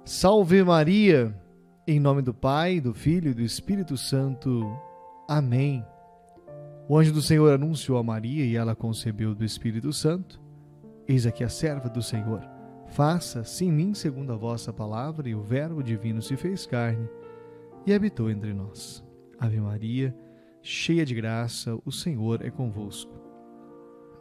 Salve Maria, em nome do Pai, do Filho e do Espírito Santo. Amém. O anjo do Senhor anunciou a Maria e ela concebeu do Espírito Santo. Eis aqui a serva do Senhor. Faça-se em mim segundo a vossa palavra. E o Verbo divino se fez carne e habitou entre nós. Ave Maria, cheia de graça, o Senhor é convosco.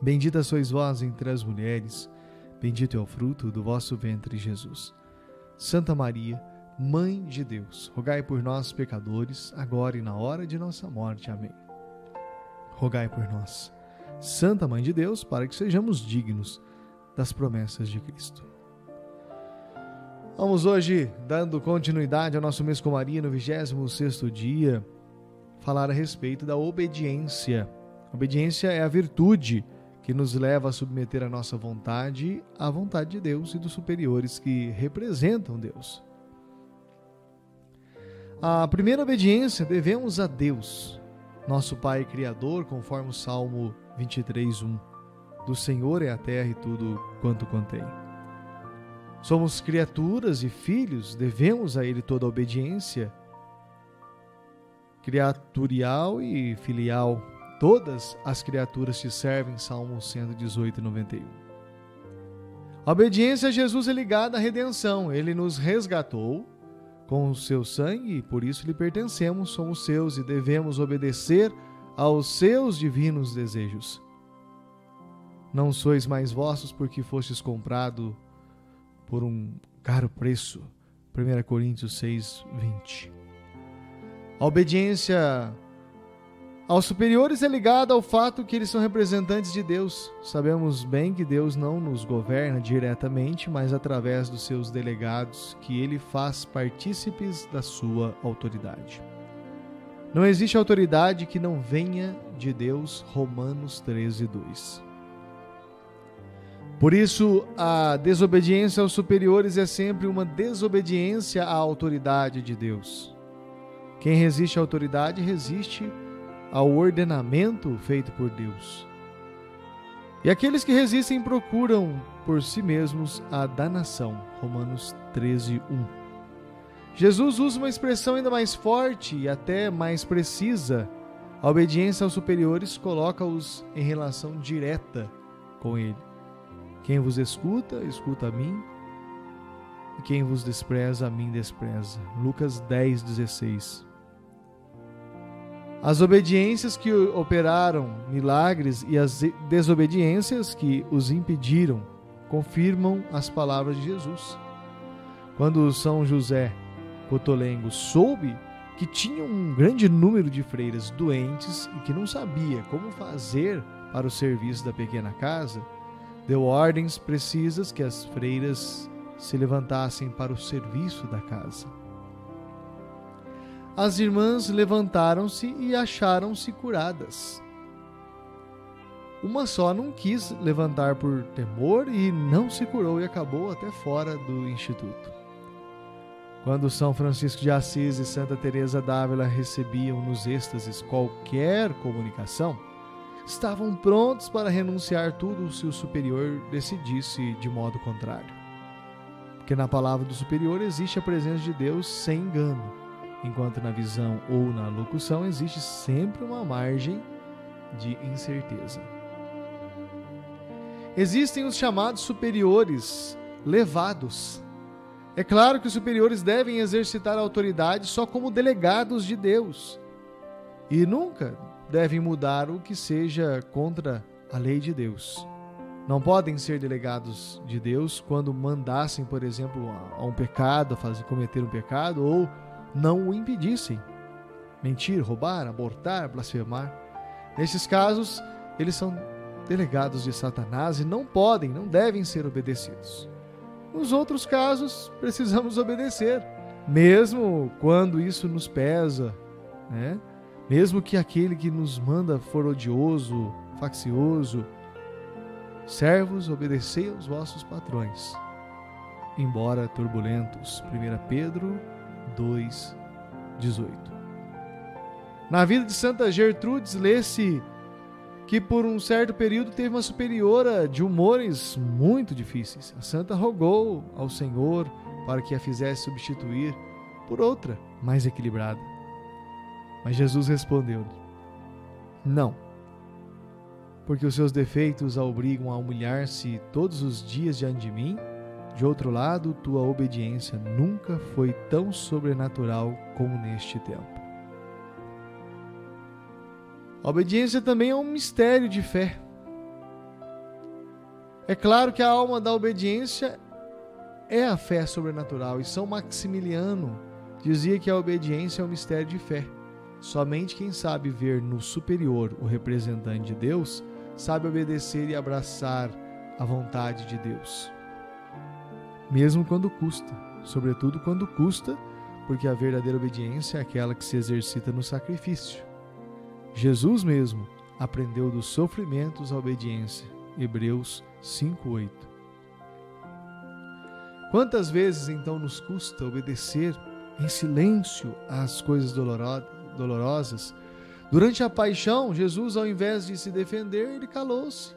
Bendita sois vós entre as mulheres, bendito é o fruto do vosso ventre, Jesus. Santa Maria, Mãe de Deus, rogai por nós, pecadores, agora e na hora de nossa morte. Amém. Rogai por nós, Santa Mãe de Deus, para que sejamos dignos das promessas de Cristo. Vamos hoje, dando continuidade ao nosso mês com Maria, no 26º dia, falar a respeito da obediência. Obediência é a virtude que nos leva a submeter a nossa vontade à vontade de Deus e dos superiores que representam Deus. A primeira obediência devemos a Deus, nosso Pai Criador, conforme o Salmo 23:1. Do Senhor é a terra e tudo quanto contém. Somos criaturas e filhos, devemos a Ele toda a obediência criatorial e filial. Todas as criaturas te servem, Salmo 118:91. A obediência a Jesus é ligada à redenção. Ele nos resgatou com o seu sangue e por isso lhe pertencemos, somos seus e devemos obedecer aos seus divinos desejos. Não sois mais vossos porque fostes comprado por um caro preço. 1 Coríntios 6:20. A obediência aos superiores é ligada ao fato que eles são representantes de Deus. Sabemos bem que Deus não nos governa diretamente, mas através dos seus delegados, que Ele faz partícipes da sua autoridade. Não existe autoridade que não venha de Deus, Romanos 13:2. Por isso, a desobediência aos superiores é sempre uma desobediência à autoridade de Deus. Quem resiste à autoridade resiste ao ordenamento feito por Deus. E aqueles que resistem procuram por si mesmos a danação. Romanos 13:1. Jesus usa uma expressão ainda mais forte e até mais precisa. A obediência aos superiores coloca-os em relação direta com Ele. Quem vos escuta, escuta a mim, e quem vos despreza, a mim despreza. Lucas 10:16. As obediências que operaram milagres e as desobediências que os impediram confirmam as palavras de Jesus. Quando São José Cotolengo soube que tinha um grande número de freiras doentes e que não sabia como fazer para o serviço da pequena casa, deu ordens precisas que as freiras se levantassem para o serviço da casa. As irmãs levantaram-se e acharam-se curadas. Uma só não quis levantar por temor e não se curou e acabou até fora do instituto. Quando São Francisco de Assis e Santa Teresa d'Ávila recebiam nos êxtases qualquer comunicação, estavam prontos para renunciar tudo se o superior decidisse de modo contrário. Porque na palavra do superior existe a presença de Deus sem engano, enquanto na visão ou na locução existe sempre uma margem de incerteza. Existem os chamados superiores levados. É claro que os superiores devem exercitar a autoridade só como delegados de Deus e nunca devem mudar o que seja contra a lei de Deus. Não podem ser delegados de Deus quando mandassem, por exemplo, a um pecado, cometer um pecado, ou não o impedissem. Mentir, roubar, abortar, blasfemar. Nesses casos, eles são delegados de Satanás e não devem ser obedecidos. Nos outros casos, precisamos obedecer, mesmo quando isso nos pesa, né? Mesmo que aquele que nos manda for odioso, faccioso. Servos, obedecei aos vossos patrões, embora turbulentos. 1 Pedro 2:18. Na vida de Santa Gertrudes, lê-se que por um certo período teve uma superiora de humores muito difíceis. A santa rogou ao Senhor para que a fizesse substituir por outra mais equilibrada. Mas Jesus respondeu: não, porque os seus defeitos a obrigam a humilhar-se todos os dias diante de mim. De outro lado, tua obediência nunca foi tão sobrenatural como neste tempo. A obediência também é um mistério de fé. É claro que a alma da obediência é a fé sobrenatural, e São Maximiliano dizia que a obediência é um mistério de fé. Somente quem sabe ver no superior o representante de Deus sabe obedecer e abraçar a vontade de Deus. Mesmo quando custa, sobretudo quando custa, porque a verdadeira obediência é aquela que se exercita no sacrifício. Jesus mesmo aprendeu dos sofrimentos a obediência. Hebreus 5:8. Quantas vezes então nos custa obedecer em silêncio às coisas dolorosas? Durante a paixão, Jesus, ao invés de se defender, ele calou-se.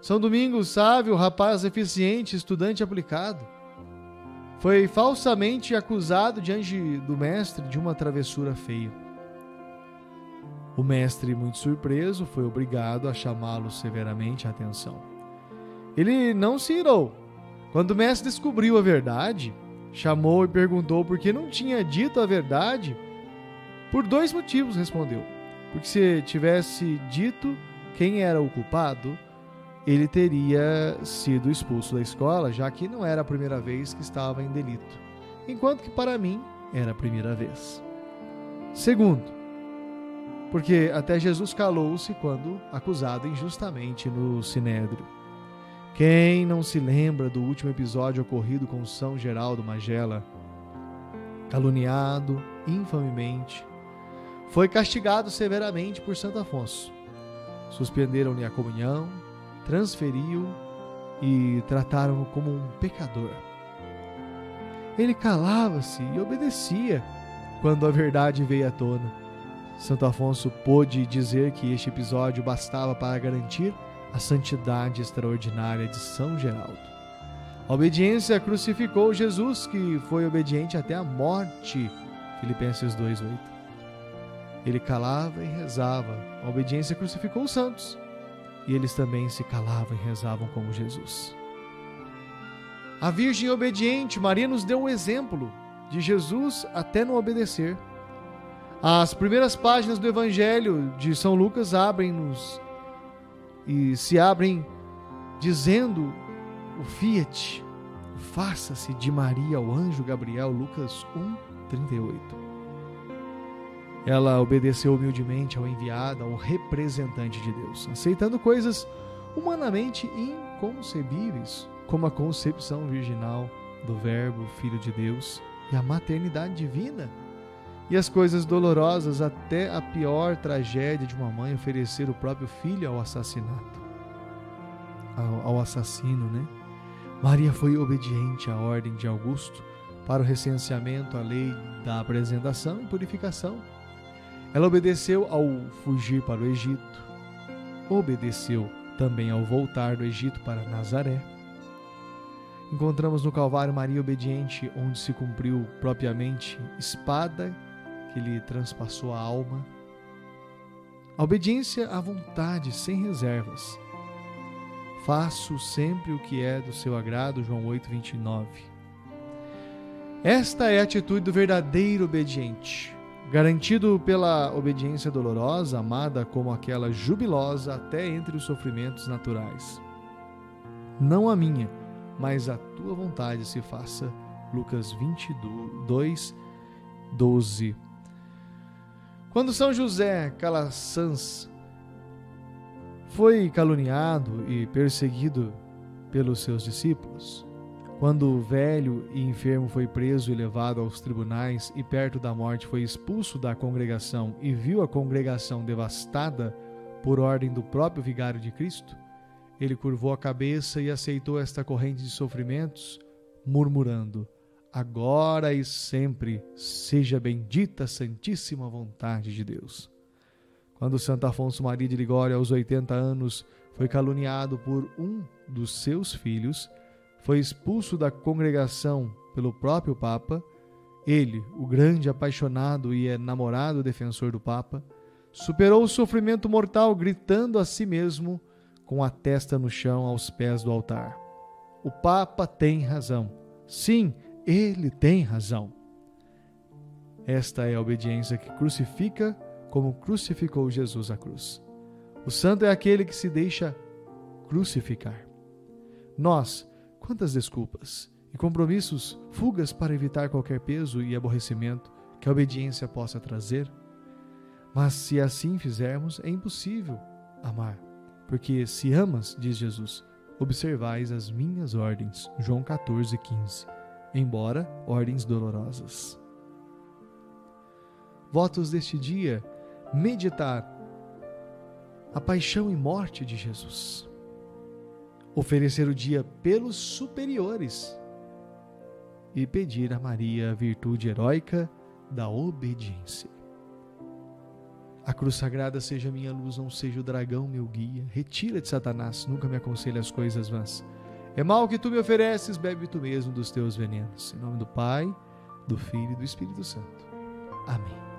São Domingos, sábio, rapaz eficiente, estudante aplicado, foi falsamente acusado diante do mestre de uma travessura feia. O mestre, muito surpreso, foi obrigado a chamá-lo severamente à atenção. Ele não se irou. Quando o mestre descobriu a verdade, chamou e perguntou por que não tinha dito a verdade. Por 2 motivos, respondeu. Porque se tivesse dito quem era o culpado, ele teria sido expulso da escola, já que não era a primeira vez que estava em delito, enquanto que para mim era a primeira vez. Segundo, porque até Jesus calou-se quando acusado injustamente no Sinédrio. Quem não se lembra do último episódio ocorrido com São Geraldo Magela? Caluniado infamemente, foi castigado severamente por Santo Afonso. Suspenderam-lhe a comunhão, transferiu e trataram-no como um pecador. Ele calava-se e obedecia quando a verdade veio à tona. Santo Afonso pôde dizer que este episódio bastava para garantir a santidade extraordinária de São Geraldo. A obediência crucificou Jesus, que foi obediente até a morte. Filipenses 2:8. Ele calava e rezava. A obediência crucificou os santos, e eles também se calavam e rezavam como Jesus. A Virgem obediente, Maria, nos deu o exemplo de Jesus até no obedecer. As primeiras páginas do Evangelho de São Lucas abrem-nos e se abrem dizendo o fiat, o faça-se de Maria ao anjo Gabriel, Lucas 1:38. Ela obedeceu humildemente ao enviado, ao representante de Deus, aceitando coisas humanamente inconcebíveis, como a concepção virginal do Verbo, Filho de Deus, e a maternidade divina, e as coisas dolorosas, até a pior tragédia de uma mãe oferecer o próprio filho ao assassinato, ao assassino, né? Maria foi obediente à ordem de Augusto para o recenseamento à lei da apresentação e purificação. Ela obedeceu ao fugir para o Egito, obedeceu também ao voltar do Egito para Nazaré. Encontramos no Calvário Maria obediente, onde se cumpriu propriamente espada que lhe transpassou a alma. A obediência à vontade, sem reservas. Faço sempre o que é do seu agrado, João 8:29. Esta é a atitude do verdadeiro obediente, garantido pela obediência dolorosa, amada como aquela jubilosa até entre os sofrimentos naturais. Não a minha, mas a tua vontade se faça. Lucas 22:12. Quando São José Calasanz foi caluniado e perseguido pelos seus discípulos, quando o velho e enfermo foi preso e levado aos tribunais e perto da morte foi expulso da congregação e viu a congregação devastada por ordem do próprio vigário de Cristo, ele curvou a cabeça e aceitou esta corrente de sofrimentos, murmurando: agora e sempre seja bendita a santíssima vontade de Deus. Quando Santo Afonso Maria de Ligório, aos 80 anos, foi caluniado por um dos seus filhos, foi expulso da congregação pelo próprio Papa, ele, o grande apaixonado e enamorado defensor do Papa, superou o sofrimento mortal gritando a si mesmo com a testa no chão aos pés do altar: o Papa tem razão. Sim, ele tem razão. Esta é a obediência que crucifica como crucificou Jesus à cruz. O santo é aquele que se deixa crucificar. Nós, quantas desculpas e compromissos, fugas para evitar qualquer peso e aborrecimento que a obediência possa trazer? Mas se assim fizermos, é impossível amar. Porque se amas, diz Jesus, observais as minhas ordens. João 14,15. Embora ordens dolorosas. Votos deste dia: meditar a paixão e morte de Jesus. Oferecer o dia pelos superiores. E pedir a Maria a virtude heróica da obediência. A cruz sagrada seja minha luz, não seja o dragão meu guia. Retira-te, Satanás, nunca me aconselhe as coisas vãs. É mal que tu me ofereces, bebe tu mesmo dos teus venenos. Em nome do Pai, do Filho e do Espírito Santo. Amém.